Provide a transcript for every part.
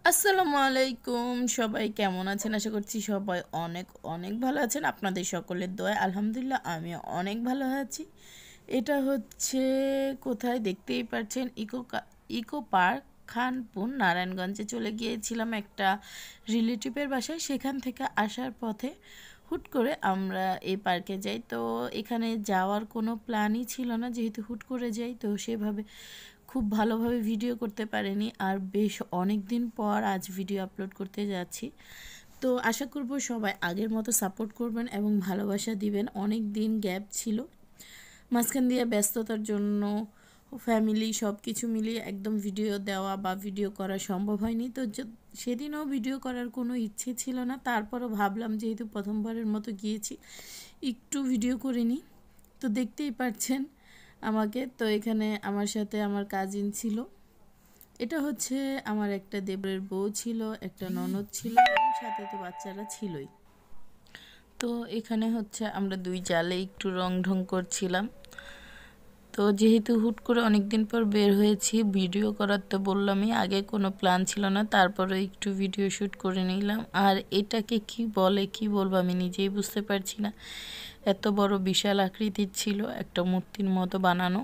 আসসালামু আলাইকুম। সবাই কেমন আছেন? আশা করছি সবাই অনেক অনেক ভালো আছেন। আপনাদের সকলের দোয়ায় আলহামদুলিল্লাহ আমিও অনেক ভালো আছি। এটা হচ্ছে কোথায় দেখতেই পাচ্ছেন ইকো পার্ক খানপুর নারায়ণগঞ্জে চলে গিয়েছিলাম একটা রিলেটিভের বাসায়। সেখান থেকে আসার পথে হুট করে আমরা এই পার্কে যাই। তো এখানে যাওয়ার কোনো প্ল্যানই ছিল না, যেহেতু হুট করে যাই তো সেভাবে খুব ভালোভাবে ভিডিও করতে পারিনি। আর বেশ অনেক দিন পর আজ ভিডিও আপলোড করতে যাচ্ছি। তো আশা করব সবাই আগের মতো সাপোর্ট করবেন এবং ভালোবাসা দিবেন। অনেক দিন গ্যাপ ছিল, মাঝখান দিয়ে ব্যস্ততার জন্য ফ্যামিলি সব কিছু মিলিয়ে একদম ভিডিও দেওয়া বা ভিডিও করা সম্ভব হয়নি। তো সেদিনও ভিডিও করার কোনো ইচ্ছে ছিল না, তারপরও ভাবলাম যেহেতু প্রথমবারের মতো গিয়েছি একটু ভিডিও করে নিই। তো দেখতেই পাচ্ছেন আমাকে। তো এখানে আমার সাথে আমার কাজিন ছিল, এটা হচ্ছে আমার একটা দেবরের বউ ছিল, একটা ননদ ছিল এবং সাথে তো বাচ্চারা ছিলই। তো এখানে হচ্ছে আমরা দুই জালে একটু রং ঢং করছিলাম। তো যেহেতু হুট করে অনেক দিন পর বের হয়েছি, ভিডিও করার তো বললামই, আগে কোনো প্ল্যান ছিল না, তারপরে একটু ভিডিও শ্যুট করে নিলাম। আর এটাকে কি বলে কি বলবো আমি নিজেই বুঝতে পারছি না। এত বড় বিশাল আকৃতির ছিল, একটা মূর্তির মতো বানানো।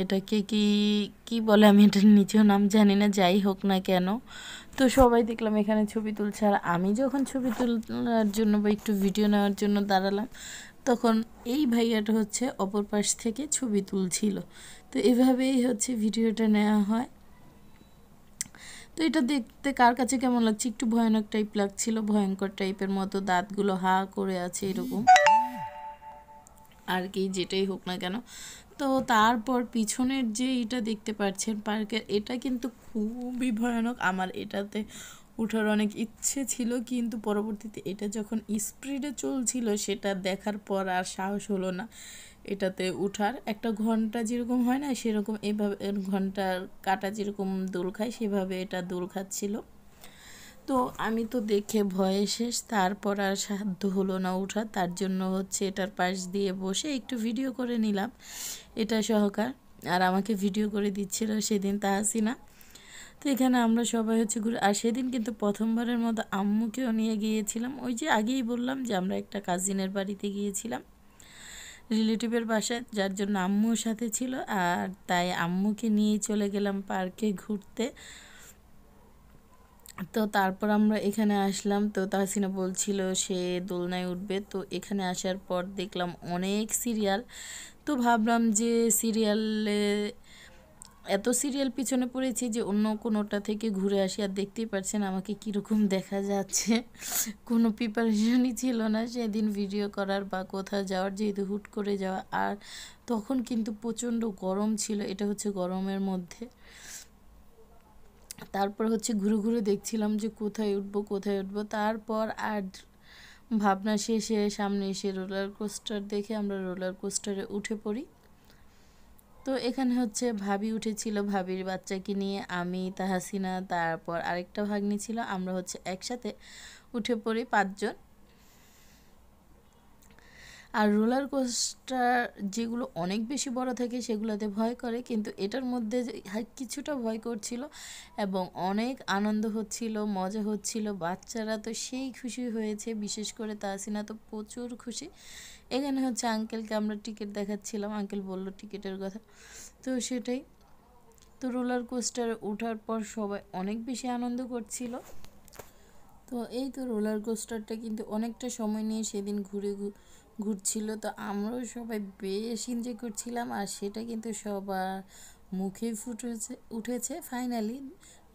এটাকে কি কি বলে আমি এটার নিজেও নাম জানি না, যাই হোক না কেন। তো সবাই দেখলাম এখানে ছবি তুলছে, আর আমি যখন ছবি তোলার জন্য বা একটু ভিডিও নেওয়ার জন্য দাঁড়ালাম, তখন এই ভাইয়াটা হচ্ছে অপর পাশ থেকে ছবি তুলছিল। তো এভাবেই হচ্ছে ভিডিওটা নেওয়া হয়। তো এটা দেখতে কার কাছে কেমন লাগছে, একটু ভয়ানক টাইপ লাগছিল, ভয়ঙ্কর টাইপের মতো, দাঁতগুলো হা করে আছে এরকম আর কি, যেটাই হোক না কেন। তো তারপর পিছনের যে এটা দেখতে পাচ্ছেন পার্কের, এটা কিন্তু খুবই ভয়ানক। আমার এটাতে ওঠার অনেক ইচ্ছে ছিল, কিন্তু পরবর্তীতে এটা যখন স্পিডে চলছিল সেটা দেখার পর আর সাহস হলো না এটাতে উঠার। একটা ঘন্টা যেরকম হয় না সেরকম, এভাবে ঘন্টার কাটা যেরকম দোল খায় সেভাবে এটা দোল খাচ্ছিল। তো আমি তো দেখে ভয়ে শেষ, তারপর আর সাধ্য হলো না ওঠা, তার জন্য হচ্ছে এটার পাশ দিয়ে বসে একটু ভিডিও করে নিলাম এটা সহকার। আর আমাকে ভিডিও করে দিচ্ছিল সেদিন তাহাসিনা। তো এখানে আমরা সবাই হচ্ছে ঘুরে, আর সেদিন কিন্তু প্রথমবারের মতো আম্মুকেও নিয়ে গিয়েছিলাম। ওই যে আগেই বললাম যে আমরা একটা কাজিনের বাড়িতে গিয়েছিলাম, রিলেটিভের বাসায়, যার জন্য আম্মুর সাথে ছিল, আর তাই আম্মুকে নিয়েই চলে গেলাম পার্কে ঘুরতে। তো তারপর আমরা এখানে আসলাম, তো তাহসিনা বলছিল সে দোলনায় উঠবে। তো এখানে আসার পর দেখলাম অনেক সিরিয়াল। তো ভাবলাম যে সিরিয়ালে এত সিরিয়াল পিছনে পড়েছি যে অন্য কোনোটা থেকে ঘুরে আসি। আর দেখতেই পাচ্ছেন আমাকে কীরকম দেখা যাচ্ছে, কোনো প্রিপারেশনই ছিল না সেদিন ভিডিও করার বা কোথাও যাওয়ার, যেহেতু হুট করে যাওয়া। আর তখন কিন্তু প্রচণ্ড গরম ছিল, এটা হচ্ছে গরমের মধ্যে। তারপর হচ্ছে ঘুরে ঘুরে দেখছিলাম যে কোথায় উঠবো কোথায় উঠবো। তারপর আর ভাবনা শেষে সামনে এসে রোলার কোস্টার দেখে আমরা রোলার কোস্টারে উঠে পড়ি। তো এখানে হচ্ছে ভাবি উঠেছিল, ভাবির বাচ্চাকে নিয়ে আমি, তাহাসিনা, তারপর আরেকটা ভাগ্নি ছিল, আমরা হচ্ছে একসাথে উঠে পড়ি 5 জন। আর রোলার কোস্টার যেগুলো অনেক বেশি বড় থাকে সেগুলোতে ভয় করে, কিন্তু এটার মধ্যে কিছুটা ভয় করছিল এবং অনেক আনন্দ হচ্ছিল, মজা হচ্ছিল। বাচ্চারা তো সেই খুশি হয়েছে, বিশেষ করে তাহসিনা তো প্রচুর খুশি। এখানে হচ্ছে আঙ্কেলকে আমরা টিকিট দেখাচ্ছিলাম, আঙ্কেল বলল টিকিটের কথা, তো সেটাই। তো রোলার কোস্টারে ওঠার পর সবাই অনেক বেশি আনন্দ করছিল। তো এই তো রোলার কোস্টারটা কিন্তু অনেকটা সময় নিয়ে সেদিন ঘুরছিল। তো আমরাও সবাই বেশ এনজয় করছিলাম, আর সেটা কিন্তু সবার মুখেই উঠেছে। ফাইনালি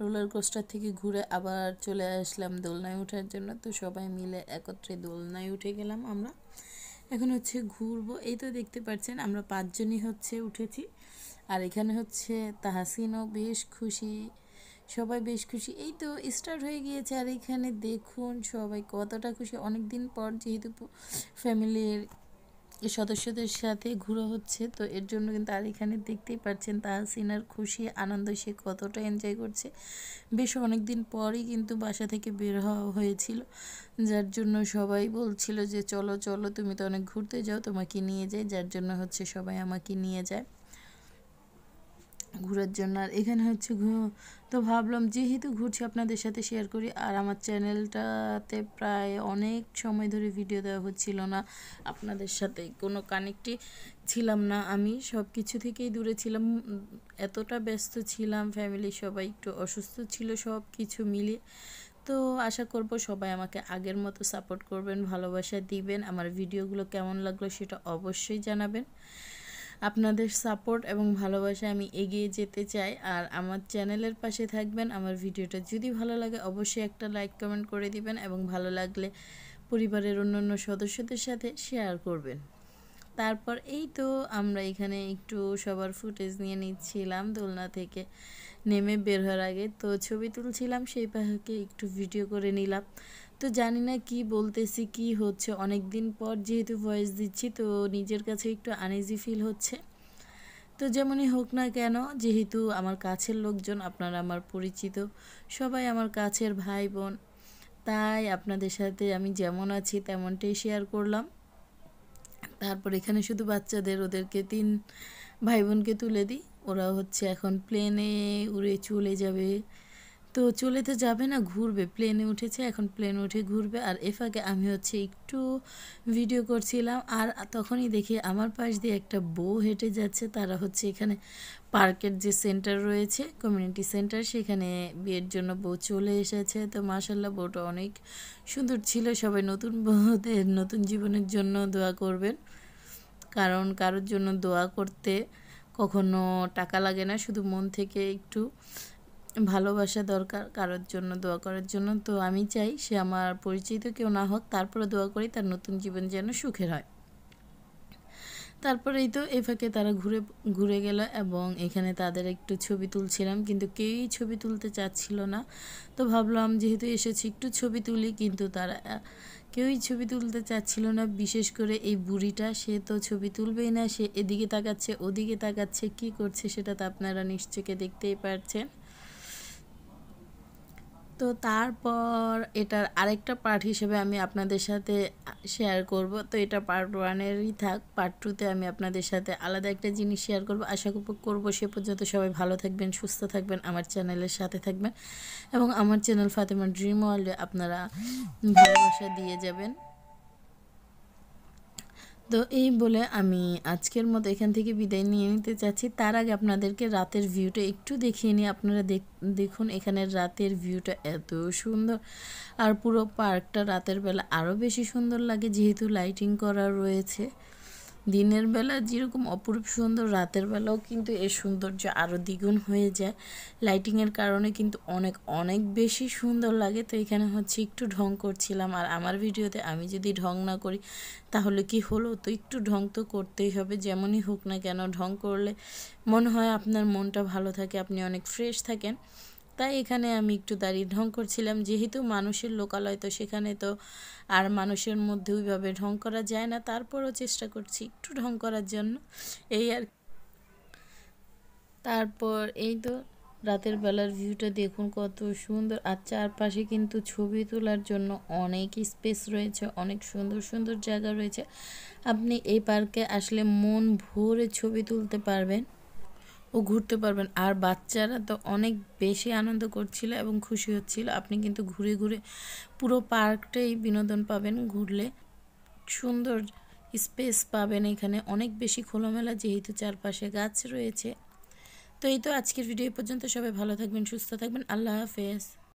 রোলার কোস্টার থেকে ঘুরে আবার চলে আসলাম দোলনায় ওঠার জন্য। তো সবাই মিলে একত্রে দোলনায় উঠে গেলাম আমরা। এখন হচ্ছে ঘুরবো। এই তো দেখতে পাচ্ছেন আমরা 5 জনই হচ্ছে উঠেছি। আর এখানে হচ্ছে তাহাসিনও বেশ খুশি, সবাই বেশ খুশি। এই তো স্টার্ট হয়ে গিয়েছে, আর এখানে দেখুন সবাই কতটা খুশি। অনেক দিন পর যেহেতু ফ্যামিলির সদস্যদের সাথে ঘোরা হচ্ছে, তো এর জন্য কিন্তু, আর এখানে দেখতেই পাচ্ছেন তাহসিনার খুশি আনন্দ, সে কতটা এনজয় করছে। বেশ অনেক দিন পরই কিন্তু বাসা থেকে বের হওয়া হয়েছিল, যার জন্য সবাই বলছিল যে চলো চলো, তুমি তো অনেক ঘুরতে যাও, তোমাকে নিয়ে যাই, যার জন্য হচ্ছে সবাই আমাকে নিয়ে যায়। ঘোরার জন্য। আর এখানে হচ্ছে তো ভাবলাম যেহেতু ঘুরছি আপনাদের সাথে শেয়ার করি। আর আমার চ্যানেলটাতে প্রায় অনেক সময় ধরে ভিডিও দেওয়া হচ্ছিল না, আপনাদের সাথে কোনো কানেক্টই ছিলাম না, আমি সব কিছু থেকেই দূরে ছিলাম, এতটা ব্যস্ত ছিলাম, ফ্যামিলি সবাই একটু অসুস্থ ছিল, সব কিছু মিলিয়ে। তো আশা করব সবাই আমাকে আগের মতো সাপোর্ট করবেন, ভালোবাসা দিবেন। আমার ভিডিওগুলো কেমন লাগলো সেটা অবশ্যই জানাবেন। আপনাদের সাপোর্ট এবং ভালোবাসা আমি এগিয়ে যেতে চাই। আর আমার চ্যানেলের পাশে থাকবেন। আমার ভিডিওটা যদি ভালো লাগে অবশ্যই একটা লাইক কমেন্ট করে দিবেন এবং ভালো লাগলে পরিবারের অন্যান্য সদস্যদের সাথে শেয়ার করবেন। তারপর এই তো আমরা এখানে একটু সবার ফুটেজ নিয়ে নিচ্ছিলাম দোলনা থেকে নেমে বের হওয়ার আগে। তো ছবি তুলছিলাম, সেই পাহাড়কে একটু ভিডিও করে নিলাম। তো জানি না কি বলতেছি, কি হচ্ছে, অনেক দিন পর যেহেতু ভয়েস দিচ্ছি তো নিজের কাছে একটু আনইজি ফিল হচ্ছে। তো যেমনই হোক না কেন, যেহেতু আমার কাছের লোকজন, আপনারা আমার পরিচিত, সবাই আমার কাছের ভাই বোন, তাই আপনাদের সাথে আমি যেমন আছি তেমনটাই শেয়ার করলাম। তারপর এখানে শুধু বাচ্চাদের, ওদেরকে 3 ভাই বোনকে তুলে দিই। ওরা হচ্ছে এখন প্লেনে উড়ে চলে যাবে। তো চলে তো যাবে না, ঘুরবে, প্লেনে উঠেছে, এখন প্লেনে উঠে ঘুরবে। আর এ ফাঁকে আমি হচ্ছে একটু ভিডিও করছিলাম। আর তখনই দেখি আমার পাশ দিয়ে একটা বউ হেঁটে যাচ্ছে। তারা হচ্ছে এখানে পার্কের যে সেন্টার রয়েছে, কমিউনিটি সেন্টার, সেখানে বিয়ের জন্য বউ চলে এসেছে। তো মাশাল্লাহ বউটা অনেক সুন্দর ছিল। সবাই নতুন বউদের নতুন জীবনের জন্য দোয়া করবেন, কারণ কারোর জন্য দোয়া করতে কখনো টাকা লাগে না, শুধু মন থেকে একটু ভালোবাসা দরকার কারোর জন্য দোয়া করার জন্য। তো আমি চাই সে আমার পরিচিত কেউ না হোক, তারপরে দোয়া করি তার নতুন জীবন যেন সুখের হয়। তারপরেই তো এই ফাঁকে তারা ঘুরে ঘুরে গেল এবং এখানে তাদের একটু ছবি তুলছিলাম, কিন্তু কেউই ছবি তুলতে চাচ্ছিল না। তো ভাবলাম যেহেতু এসেছি একটু ছবি তুলি, কিন্তু তারা কেউই ছবি তুলতে চাচ্ছিল না। বিশেষ করে এই বুড়িটা, সে তো ছবি তুলবেই না, সে এদিকে তাকাচ্ছে ওদিকে তাকাচ্ছে, কি করছে সেটা তো আপনারা নিশ্চয়ই দেখতেই পারছেন। তো তারপর এটার আরেকটা পার্ট হিসেবে আমি আপনাদের সাথে শেয়ার করব। তো এটা পার্ট 1-এরই থাক, পার্ট 2-তে আমি আপনাদের সাথে আলাদা একটা জিনিস শেয়ার করব। আশা করব সে পর্যন্ত সবাই ভালো থাকবেন, সুস্থ থাকবেন, আমার চ্যানেলের সাথে থাকবেন এবং আমার চ্যানেল ফাতেমা ড্রিম ওয়ার্ল্ডে আপনারা ভালোবাসা দিয়ে যাবেন। তো এই বলে আমি আজকের মতো এখান থেকে বিদায় নিয়ে নিতে চাচ্ছি। তার আগে আপনাদেরকে রাতের ভিউটা একটু দেখিয়ে নিই। আপনারা দেখুন এখানের রাতের ভিউটা এত সুন্দর, আর পুরো পার্কটা রাতের বেলা আরও বেশি সুন্দর লাগে, যেহেতু লাইটিং করা রয়েছে। দিনের বেলা যেরকম অপরূপ সুন্দর, রাতের বেলাও কিন্তু এর সৌন্দর্য আরও দ্বিগুণ হয়ে যায়। লাইটিংয়ের কারণে কিন্তু অনেক অনেক বেশি সুন্দর লাগে। তো এখানে হচ্ছে একটু ঢং করছিলাম। আর আমার ভিডিওতে আমি যদি ঢং না করি তাহলে কি হলো, তো একটু ঢং তো করতেই হবে, যেমনই হোক না কেন। ঢং করলে মনে হয় আপনার মনটা ভালো থাকে, আপনি অনেক ফ্রেশ থাকেন। তাই এখানে আমি একটু দাঁড়িয়ে ঢং করছিলাম, যেহেতু মানুষের লোকালয়, তো সেখানে তো আর মানুষের মধ্যে ওইভাবে ঢং করা যায় না, তারপরও চেষ্টা করছি একটু ঢং করার জন্য, এই আর। তারপর এই তো রাতের বেলার ভিউটা দেখুন কত সুন্দর। আর চারপাশে কিন্তু ছবি তোলার জন্য অনেক স্পেস রয়েছে, অনেক সুন্দর সুন্দর জায়গা রয়েছে। আপনি এই পার্কে আসলে মন ভরে ছবি তুলতে পারবেন ও ঘুরতে পারবেন। আর বাচ্চারা তো অনেক বেশি আনন্দ করছিল এবং খুশি হচ্ছিল। আপনি কিন্তু ঘুরে ঘুরে পুরো পার্কটাই বিনোদন পাবেন ঘুরলে, সুন্দর স্পেস পাবেন এখানে, অনেক বেশি খোলামেলা, যেহেতু চারপাশে গাছ রয়েছে। তো এই তো আজকের ভিডিও পর্যন্ত, সবাই ভালো থাকবেন, সুস্থ থাকবেন, আল্লাহ হাফেজ।